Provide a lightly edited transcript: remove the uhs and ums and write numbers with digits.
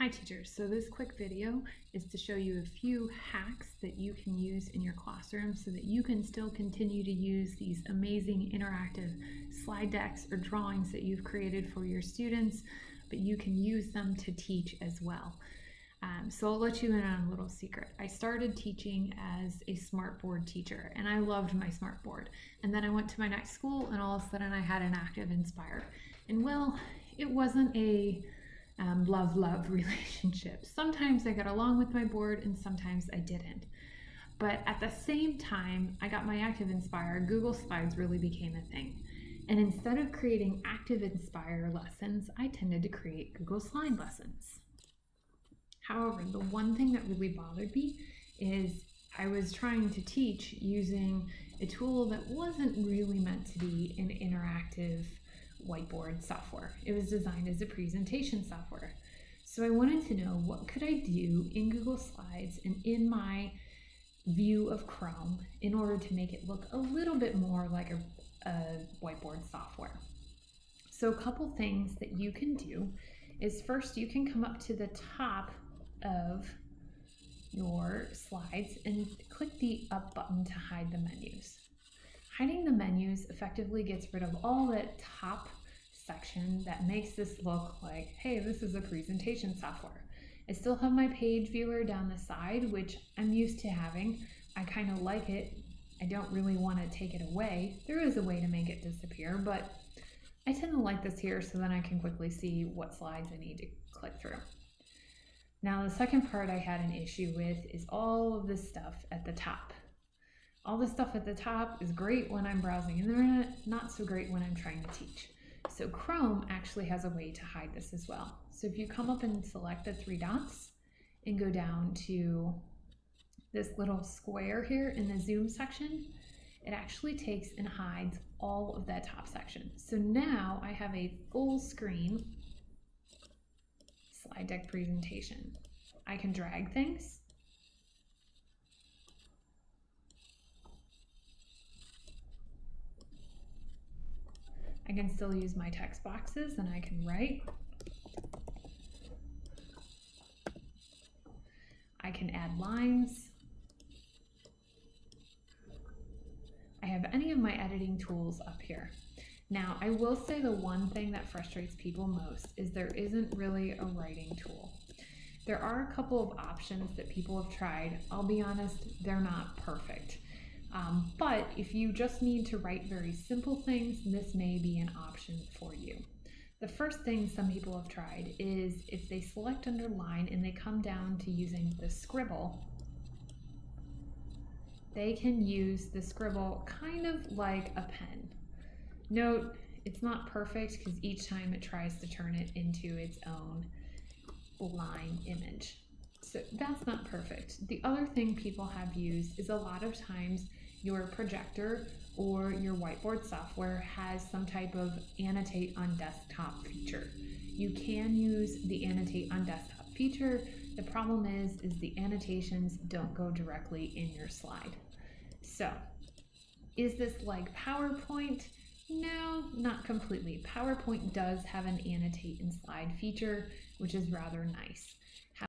Hi teachers, so this quick video is to show you a few hacks that you can use in your classroom so that you can still continue to use these amazing interactive slide decks or drawings that you've created for your students, but you can use them to teach as well. So I'll let you in on a little secret. I started teaching as a smartboard teacher and I loved my smartboard. And then I went to my next school and all of a sudden I had an active Inspire. And well, it wasn't a love-love relationship. Sometimes I got along with my board and sometimes I didn't. But at the same time I got my Active Inspire, Google Slides really became a thing. And instead of creating Active Inspire lessons, I tended to create Google Slide lessons. However, the one thing that really bothered me is I was trying to teach using a tool that wasn't really meant to be an interactive whiteboard software. It was designed as a presentation software. So I wanted to know, what could I do in Google Slides and in my view of Chrome in order to make it look a little bit more like a whiteboard software. So a couple things that you can do is, first, you can come up to the top of your slides and click the up button to hide the menus. Hiding the menus effectively gets rid of all that top section that makes this look like, hey, this is a presentation software. I still have my page viewer down the side, which I'm used to having. I kind of like it. I don't really want to take it away. There is a way to make it disappear, but I tend to like this here so then I can quickly see what slides I need to click through. Now, the second part I had an issue with is all of this stuff at the top. All this stuff at the top is great when I'm browsing internet, not so great when I'm trying to teach. So Chrome actually has a way to hide this as well. So if you come up and select the three dots and go down to this little square here in the zoom section, it actually takes and hides all of that top section. So now I have a full screen slide deck presentation. I can drag things. I can still use my text boxes and I can write. I can add lines. I have any of my editing tools up here. Now, I will say the one thing that frustrates people most is there isn't really a writing tool. There are a couple of options that people have tried. I'll be honest, they're not perfect. But if you just need to write very simple things, this may be an option for you. The first thing some people have tried is if they select underline and they come down to using the scribble, they can use the scribble kind of like a pen. Note, it's not perfect because each time it tries to turn it into its own line image. So that's not perfect. The other thing people have used is a lot of times your projector or your whiteboard software has some type of annotate on desktop feature. You can use the annotate on desktop feature. The problem is the annotations don't go directly in your slide. So is this like PowerPoint? No, not completely. PowerPoint does have an annotate in slide feature, which is rather nice.